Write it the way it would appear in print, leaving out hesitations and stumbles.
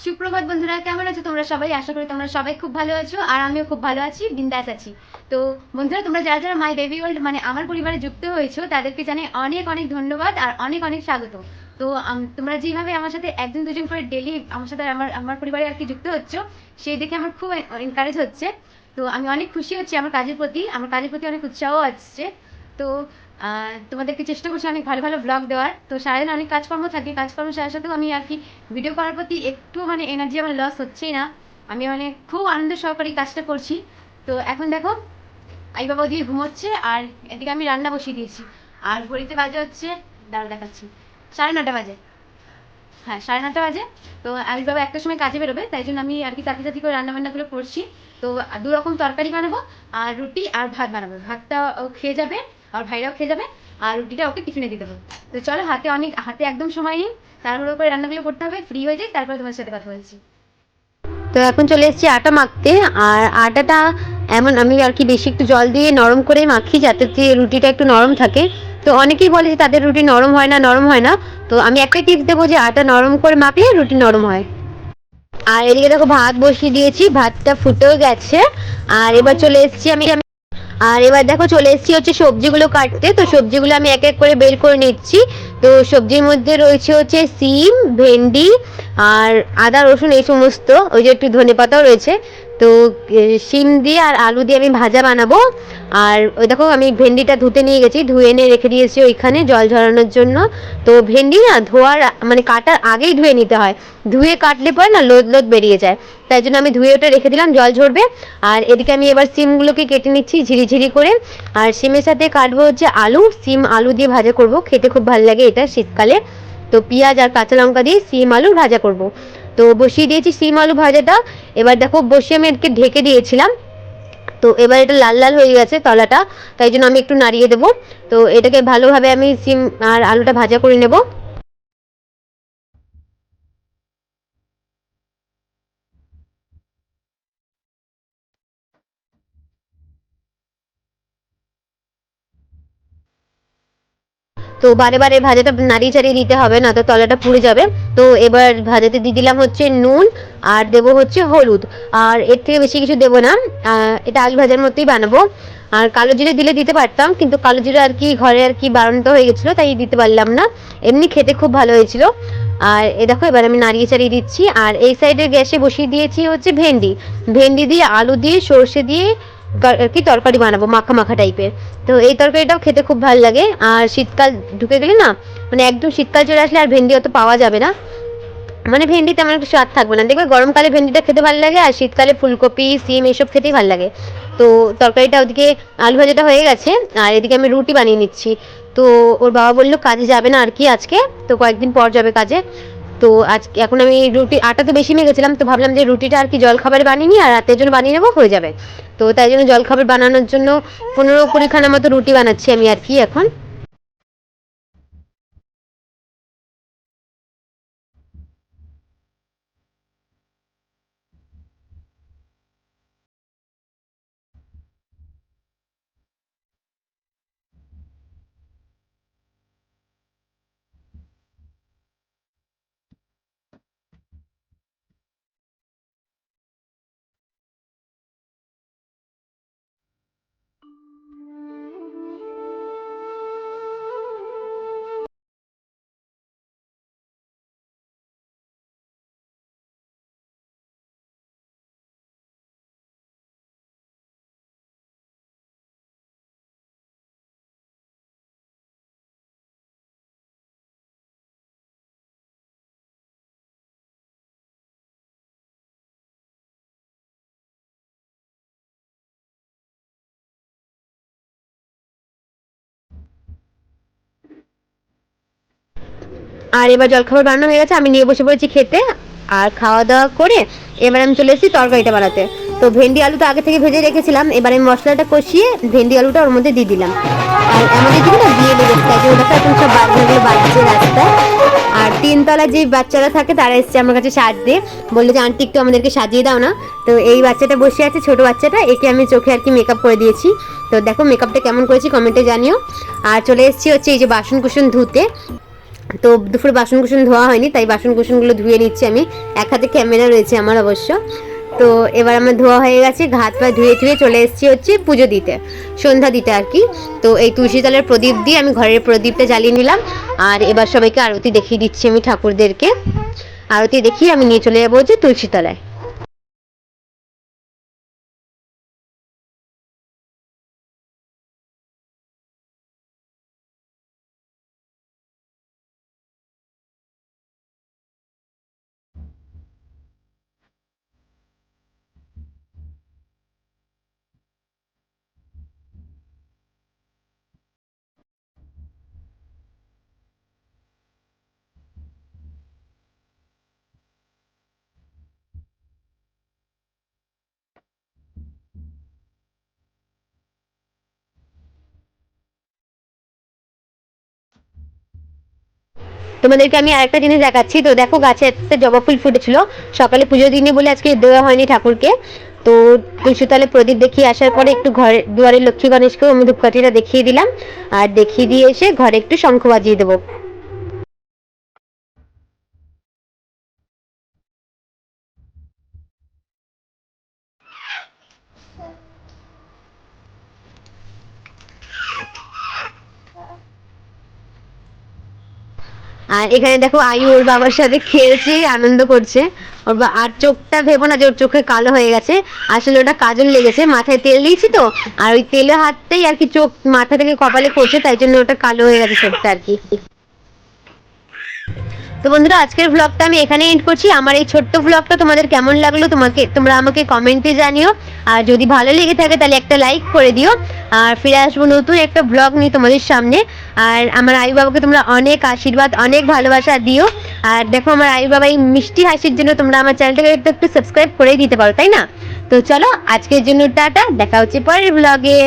সুপ্রভাত বন্ধুরা, কেমন আছো তোমরা সবাই? আশা করি তোমরা সবাই খুব ভালো আছো, আর আমিও খুব ভালো আছি, বিন্দাস আছি। তো বন্ধুরা, তোমরা যারা যারা মাই বেবি ওয়ার্ল্ড মানে আমার পরিবারে যুক্ত হয়েছো তাদেরকে জানাই অনেক অনেক ধন্যবাদ আর অনেক অনেক স্বাগত। তো তোমরা যেভাবে আমার সাথে একজন দুজন করে ডেলি আমার সাথে আমার আমার পরিবারে আর কি যুক্ত হচ্ছ, সেই দেখে আমার খুব এনকারেজ হচ্ছে। তো আমি অনেক খুশি হচ্ছি আমার কাজের প্রতি অনেক উৎসাহ আসছে। তো তোমাদেরকে চেষ্টা করছি অনেক ভালো ভালো ব্লগ দেওয়ার। তো সারাদিন অনেক কাজকর্ম থাকে, কাজকর্ম সাথে সাথেও আমি আর কি ভিডিও করার প্রতি একটু মানে এনার্জি আমার লস হচ্ছেই না। আমি মানে খুব আনন্দ সহকারে কাজটা করছি। তো এখন দেখো আই বাবা দিয়ে ঘুমোচ্ছে, আর এদিকে আমি রান্না বসিয়ে দিয়েছি। আর ঘড়িতে বাজে হচ্ছে, দাঁড়া দেখাচ্ছি, 9:30 বাজে। হ্যাঁ, 9:30 বাজে। তো আই বাবা একটার সময় কাজে বেরোবে, তাই জন্য আমি আর কি তাড়াতাড়ি করে রান্নাবান্নাগুলো করছি। তো দু রকম তরকারি বানাবো, আর রুটি আর ভাত বানাবো। ভাতটা ও খেয়ে যাবে, আর ভাইরাও খেয়ে যাবে, আর রুটিটা ওকে টিফিনে দিয়ে দেবো। তো চলো, হাতে একদম সময় নেই, তাড়াহুড়ো করে রান্নাগুলো করতে হবে, ফ্রি হয়ে যাই, তারপরে তোমার সাথে কথা বলছি। তো এখন চলে এসেছি আটা মাখতে। আর আটাটা এমন আমি আর কি বেশি একটু জল দিয়ে নরম করে মাখি যাতে রুটিটা একটু নরম থাকে। তো অনেকেই বলে যে তাদের রুটি নরম হয় না। তো আমি একটাই টিপস দেবো যে আটা নরম করে মাখলে রুটি নরম হয়। আর এদিকে দেখো ভাত বসিয়ে দিয়েছি, ভাতটা ফুটেও গেছে। আর এবার চলে এসেছি আমি আর এবার দেখো চলে এসেছি হচ্ছে সবজিগুলো কাটতে। তো সবজিগুলো আমি এক এক করে বের করে নিচ্ছি। তো সবজির মধ্যে রয়েছে হচ্ছে সিম, ভেন্ডি, আর আদা রসুন এই সমস্ত, ওই যে একটু ধনেপাতাও রয়েছে। তো সিম দিয়ে আর আলু দিয়ে আমি ভাজা বানাবো। আর ওই দেখো আমি ভেন্ডিটা ধুতে নিয়ে গেছি, ধুয়ে এনে রেখে দিয়েছি ওইখানে জল ঝরানোর জন্য। তো ভেন্ডি না ধোয়ার মানে কাটার আগেই ধুয়ে নিতে হয়, ধুয়ে কাটলে পরে না লোদ লোদ বেরিয়ে যায়। তাই জন্য আমি ধুয়ে ওটা রেখে দিলাম, জল ঝরবে। আর এদিকে আমি এবার সিমগুলোকে কেটে নিচ্ছি ঝিরিঝিরি করে। আর সিমের সাথে কাটবো হচ্ছে আলু, সিম আলু দিয়ে ভাজা করব, খেতে খুব ভালো লাগে এটা শীতকালে। তো পেঁয়াজ আর কাঁচা লঙ্কা দিয়ে সিম আলু ভাজা করব। তো বসিয়ে দিয়েছি সিম আলু ভাজাটা। এবার দেখো বসিয়ে আমি এটাকে ঢেকে দিয়েছিলাম। তো এবার এটা লাল লাল হয়ে গেছে তলাটা, তাই জন্য আমি একটু নাড়িয়ে দেবো। তো এটাকে ভালোভাবে আমি সিম আর আলুটা ভাজা করে নেব। তো বারে বারে ভাজাটা নাড়িয়ে চাড়িয়ে দিতে হবে, না তো তলাটা পুড়ে যাবে। তো এবার ভাজাতে দিয়ে দিলাম হচ্ছে নুন, আর দেবো হচ্ছে হলুদ। আর এর থেকে বেশি কিছু দেবো না, এটা আলু ভাজার মতোই বানাবো। আর কালো জিরে দিলে দিতে পারতাম, কিন্তু কালো জিরে আর কি ঘরে আর কি বারণ তো হয়ে গেছিলো, তাই দিতে পারলাম না। এমনি খেতে খুব ভালো হয়েছিল। আর এ দেখো এবার আমি নাড়িয়ে চাড়িয়ে দিচ্ছি। আর এই সাইডের গ্যাসে বসিয়ে দিয়েছি হচ্ছে ভেন্ডি। ভেন্ডি দিয়ে আলু দিয়ে সর্ষে দিয়ে আর কি তরকারি বানাবো, মাখা মাখা টাইপের। তো এই তরকারিটাও খেতে খুব ভালো লাগে। আর শীতকাল ঢুকে গেলে না, মানে একদম শীতকাল চলে আসলে আর ভেন্ডি অত পাওয়া যাবে না, মানে ভেন্ডি তেমন একটা স্বাদ থাকবে না। দেখবে গরমকালে ভেন্ডিটা খেতে ভালো লাগে, আর শীতকালে ফুলকপি সিম এসব খেতেই ভালো লাগে। তো তরকারিটা ওদিকে আলু ভাজাটা হয়ে গেছে, আর এদিকে আমি রুটি বানিয়ে নিচ্ছি। তো ওর বাবা বললো কাজে যাবে না আর কি আজকে, তো কয়েকদিন পর যাবে কাজে। তো আজকে এখন আমি রুটি আটা তো বেশি মেখেছিলাম, তো ভাবলাম যে রুটিটা আর কি জলখাবার বানিয়ে নিই, আর রাতের জন্য বানিয়ে নেবো, হয়ে যাবে। তো তাই জন্য জলখাবার বানানোর জন্য 15-20খানা মতো রুটি বানাচ্ছি আমি আর কি এখন। আর এবার জলখাবার বানানো হয়ে গেছে, আমি নিয়ে বসে পড়েছি খেতে। আর খাওয়া দাওয়া করে এবার আমি চলে এসেছি তরকারিটা বানাতে। তো ভেন্ডি আলু তো আগে থেকে ভেজে রেখেছিলাম, এবার আমি মশলাটা কষিয়ে ভেন্ডি আলুটা ওর মধ্যে দিয়ে দিলাম। আর আমাদের দিকে না দিয়ে লেগেছে, তাই জন্য দেখো এখন সব বাচ্চাগুলো বাজছে রাস্তায়। আর তিনতলা যে বাচ্চারা থাকে তারা এসছে আমার কাছে সাজতে, বললো যে আন্টি একটু আমাদেরকে সাজিয়ে দাও না। তো এই বাচ্চাটা বসে আছে, ছোট বাচ্চাটা, একে আমি চোখে আর কি মেকআপ করে দিয়েছি। তো দেখো মেকআপটা কেমন করেছি কমেন্টে জানিও। আর চলে এসেছি হচ্ছে এই যে বাসন কুসন ধুতে। তো দুপুরে বাসন কুসন ধোয়া হয়নি, তাই বাসন কুসনগুলো ধুয়ে নিচ্ছি আমি। এক হাতে ক্যামেরা রয়েছে আমার অবশ্য। তো এবার আমার ধোয়া হয়ে গেছে, হাত পা ধুয়ে ধুয়ে চলে এসেছি হচ্ছে পুজো দিতে, সন্ধ্যা দিতে আর কি। তো এই তুলসী তলার প্রদীপ দিয়ে আমি ঘরের প্রদীপটা জ্বালিয়ে নিলাম। আর এবার সবাইকে আরতি দেখিয়ে দিচ্ছি আমি, ঠাকুরদেরকে আরতি দেখিয়ে আমি নিয়ে চলে যাবো হচ্ছে তুলসী তলায়। তোমাদেরকে আমি আরেকটা জিনিস দেখাচ্ছি। তো দেখো গাছে একটা জবা ফুল ফুটেছিল, সকালে পুজো দিনে বলে আজকে দেওয়া হয়নি ঠাকুরকে। তো তুলসীতলে প্রদীপ দেখিয়ে আসার পরে একটু ঘরে দুয়ারে লক্ষ্মী গণেশকেও আমি ধূপকাঠিটা দেখিয়ে দিলাম, আর দেখিয়ে দিয়ে এসে ঘরে একটু শঙ্খ বাজিয়ে দেবো। আর এখানে দেখো আয়ু ওর বাবার সাথে খেলছে, আনন্দ করছে। আর চোখটা ভেবো না যে ওর চোখে কালো হয়ে গেছে, আসলে ওটা কাজল লেগেছে, মাথায় তেল দিয়েছি তো, আর ওই তেলের হাতটাই আর কি চোখ মাথা থেকে কপালে পড়ছে, তাই জন্য ওটা কালো হয়ে গেছে চোখটা আর কি। তো বন্ধুরা, আজকের ব্লগটা আমি এখানে এন্ড করছি। আমার এই ছোট্ট ব্লগটা তোমাদের কেমন লাগলো তোমরা আমাকে কমেন্টে জানিও। আর যদি ভালো লেগে থাকে তাহলে একটা লাইক করে দিও। আর ফিরে আসবো নতুন একটা ব্লগ নিয়ে তোমাদের সামনে। আর আমার আয়ু বাবাকে তোমরা অনেক আশীর্বাদ, অনেক ভালোবাসা দিও। আর দেখো আমার আয়ু বাবা এই মিষ্টি হাসির জন্য তোমরা আমার চ্যানেলটাকে একটু সাবস্ক্রাইব করেই দিতে পারো, তাই না? তো চলো আজকের জন্য টাটা, দেখা হচ্ছে পরের ব্লগে।